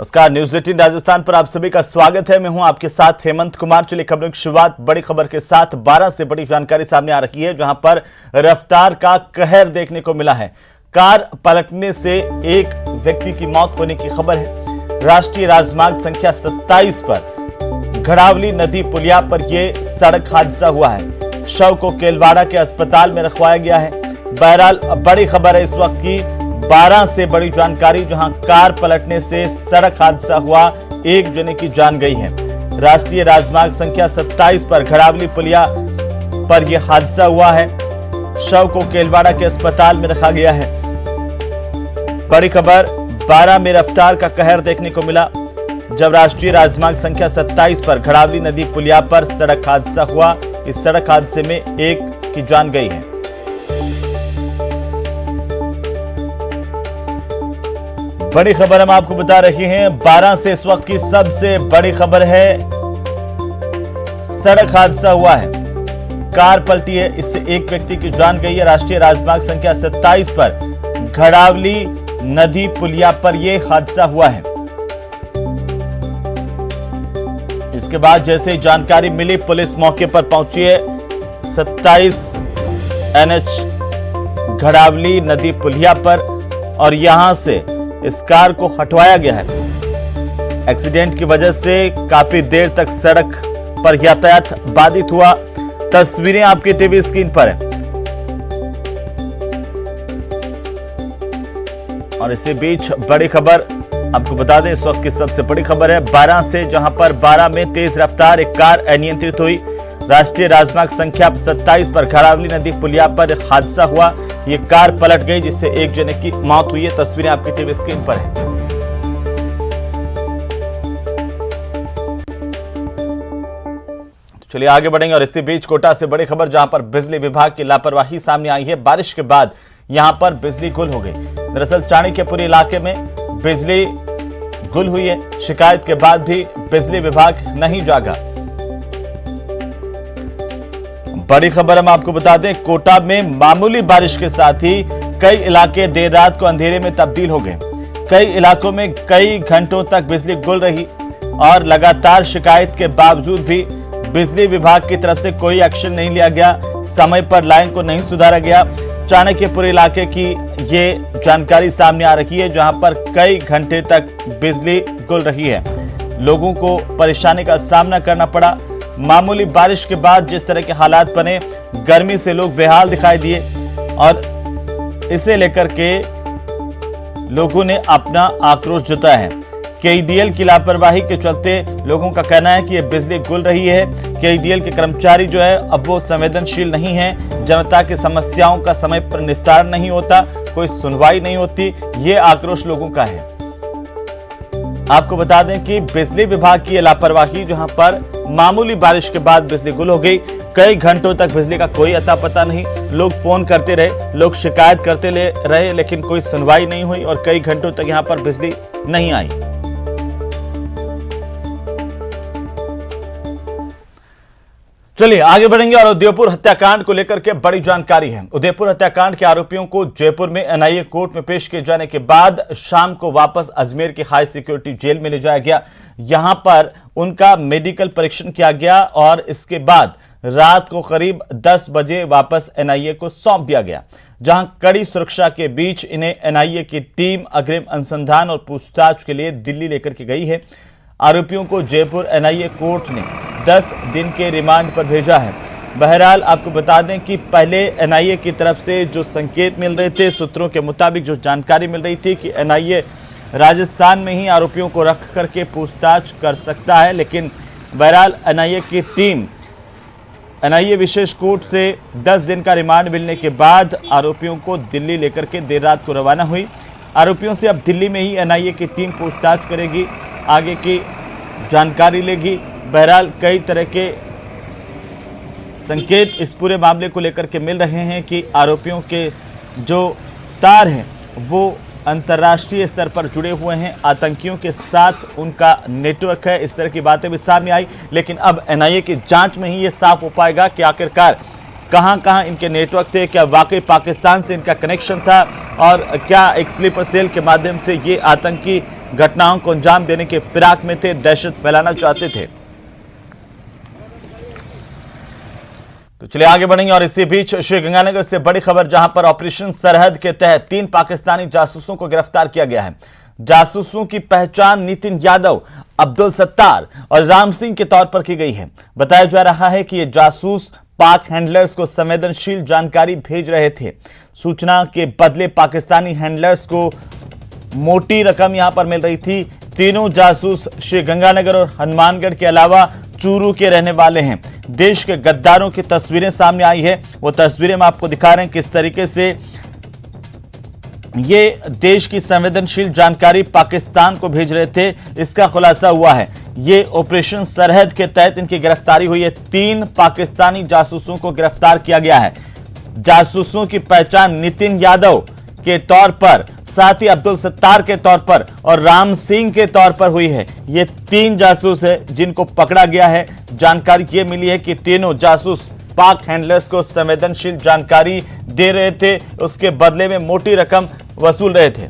नमस्कार, न्यूज 18 राजस्थान पर आप सभी का स्वागत है। मैं हूं आपके साथ हेमंत कुमार। चलिए खबरों की शुरुआत बड़ी खबर के साथ। 12 से बड़ी जानकारी सामने आ रही है, जहां पर रफ्तार का कहर देखने को मिला है। कार पलटने से एक व्यक्ति की मौत होने की खबर है। राष्ट्रीय राजमार्ग संख्या 27 पर घड़ावली नदी पुलिया पर यह सड़क हादसा हुआ है। शव को केलवाड़ा के अस्पताल में रखवाया गया है। बहरहाल बड़ी खबर है इस वक्त की 12 से बड़ी जानकारी, जहां कार पलटने से सड़क हादसा हुआ, एक जने की जान गई है। राष्ट्रीय राजमार्ग संख्या 27 पर घड़ावली पुलिया पर यह हादसा हुआ है। शव को केलवाड़ा के अस्पताल में रखा गया है। बड़ी खबर, 12 में रफ्तार का कहर देखने को मिला जब राष्ट्रीय राजमार्ग संख्या 27 पर घड़ावली नदी पुलिया पर सड़क हादसा हुआ। इस सड़क हादसे में एक की जान गई है। बड़ी खबर हम आपको बता रहे हैं 12 से इस वक्त की सबसे बड़ी खबर है। सड़क हादसा हुआ है, कार पलटी है, इससे एक व्यक्ति की जान गई है। राष्ट्रीय राजमार्ग संख्या 27 पर घड़ावली नदी पुलिया पर यह हादसा हुआ है। इसके बाद जैसे ही जानकारी मिली, पुलिस मौके पर पहुंची है। 27 NH घड़ावली नदी पुलिया पर, और यहां से इस कार को हटवाया गया है। एक्सीडेंट की वजह से काफी देर तक सड़क पर यातायात बाधित हुआ। तस्वीरें आपकी टीवी स्क्रीन पर है। और इसी बीच बड़ी खबर आपको बता दें, इस वक्त की सबसे बड़ी खबर है 12 से, जहां पर 12 में तेज रफ्तार एक कार अनियंत्रित हुई। राष्ट्रीय राजमार्ग संख्या 27 पर घड़ावली नदी पुलिया पर हादसा हुआ। ये कार पलट गई, जिससे एक जने की मौत हुई है। तस्वीरें आपकी टीवी स्क्रीन पर है। चलिए आगे बढ़ेंगे। और इसी बीच कोटा से बड़ी खबर, जहां पर बिजली विभाग की लापरवाही सामने आई है। बारिश के बाद यहां पर बिजली गुल हो गई। दरअसल चाणक्यपुर इलाके में बिजली गुल हुई है। शिकायत के बाद भी बिजली विभाग नहीं जागा। बड़ी खबर हम आपको बता दें, कोटा में मामूली बारिश के साथ ही कई इलाके देर रात को अंधेरे में तब्दील हो गए। कई इलाकों में कई घंटों तक बिजली गुल रही, और लगातार शिकायत के बावजूद भी बिजली विभाग की तरफ से कोई एक्शन नहीं लिया गया। समय पर लाइन को नहीं सुधारा गया। चाणक्यपुर इलाके की ये जानकारी सामने आ रही है, जहां पर कई घंटे तक बिजली गुल रही है। लोगों को परेशानी का सामना करना पड़ा। मामूली बारिश के बाद जिस तरह के हालात बने, गर्मी से लोग बेहाल दिखाई दिए, और इसे लेकर के लोगों ने अपना आक्रोश जताया है। KEDL की लापरवाही के चलते लोगों का कहना है कि यह बिजली गुल रही है। KEDL के कर्मचारी जो है अब वो संवेदनशील नहीं है। जनता की समस्याओं का समय पर निस्तारण नहीं होता, कोई सुनवाई नहीं होती। ये आक्रोश लोगों का है। आपको बता दें कि बिजली विभाग की लापरवाही, जहां पर मामूली बारिश के बाद बिजली गुल हो गई। कई घंटों तक बिजली का कोई अता पता नहीं। लोग फोन करते रहे, लोग शिकायत करते रहे, लेकिन कोई सुनवाई नहीं हुई, और कई घंटों तक यहां पर बिजली नहीं आई। चलिए आगे बढ़ेंगे। और उदयपुर हत्याकांड को लेकर के बड़ी जानकारी है। उदयपुर हत्याकांड के आरोपियों को जयपुर में NIA कोर्ट में पेश किए जाने के बाद शाम को वापस अजमेर की हाई सिक्योरिटी जेल में ले जाया गया। यहां पर उनका मेडिकल परीक्षण किया गया, और इसके बाद रात को करीब 10 बजे वापस NIA को सौंप दिया गया, जहां कड़ी सुरक्षा के बीच इन्हें NIA की टीम अग्रिम अनुसंधान और पूछताछ के लिए दिल्ली लेकर के गई है। आरोपियों को जयपुर NIA कोर्ट ने 10 दिन के रिमांड पर भेजा है। बहरहाल आपको बता दें कि पहले NIA की तरफ से जो संकेत मिल रहे थे, सूत्रों के मुताबिक जो जानकारी मिल रही थी कि NIA राजस्थान में ही आरोपियों को रख करके पूछताछ कर सकता है, लेकिन बहरहाल NIA की टीम NIA विशेष कोर्ट से 10 दिन का रिमांड मिलने के बाद आरोपियों को दिल्ली लेकर के देर रात को रवाना हुई। आरोपियों से अब दिल्ली में ही NIA की टीम पूछताछ करेगी, आगे की जानकारी लेगी। बहरहाल कई तरह के संकेत इस पूरे मामले को लेकर के मिल रहे हैं कि आरोपियों के जो तार हैं वो अंतर्राष्ट्रीय स्तर पर जुड़े हुए हैं, आतंकियों के साथ उनका नेटवर्क है। इस तरह की बातें भी सामने आई, लेकिन अब NIA की जांच में ही ये साफ हो पाएगा कि आखिरकार कहां-कहां इनके नेटवर्क थे, क्या वाकई पाकिस्तान से इनका कनेक्शन था, और क्या एक स्लीपर सेल के माध्यम से ये आतंकी घटनाओं को अंजाम देने के फिराक में थे, दहशत फैलाना चाहते थे। तो चलिए आगे बढ़ेंगे और इसी बीच श्रीगंगानगर से बड़ी खबर, जहां पर ऑपरेशन सरहद के तहत 3 पाकिस्तानी जासूसों को गिरफ्तार किया गया है। जासूसों की पहचान नितिन यादव, अब्दुल सत्तार और राम सिंह के तौर पर की गई है। बताया जा रहा है कि ये जासूस पाक हैंडलर्स को संवेदनशील जानकारी भेज रहे थे। सूचना के बदले पाकिस्तानी हैंडलर्स को मोटी रकम यहां पर मिल रही थी। तीनों जासूस श्रीगंगानगर और हनुमानगढ़ के अलावा चूरू के रहने वाले हैं। देश के गद्दारों की तस्वीरें सामने आई है, वो तस्वीरें हम आपको दिखा रहे हैं किस तरीके से ये देश की संवेदनशील जानकारी पाकिस्तान को भेज रहे थे। इसका खुलासा हुआ है। ये ऑपरेशन सरहद के तहत इनकी गिरफ्तारी हुई है। 3 पाकिस्तानी जासूसों को गिरफ्तार किया गया है। जासूसों की पहचान नितिन यादव के तौर पर, साथ ही अब्दुल सत्तार के तौर पर और राम सिंह के तौर पर हुई है। ये 3 जासूस है जिनको पकड़ा गया है। जानकारी ये मिली है कि तीनों जासूस पाक हैंडलर्स को संवेदनशील जानकारी दे रहे थे, उसके बदले में मोटी रकम वसूल रहे थे।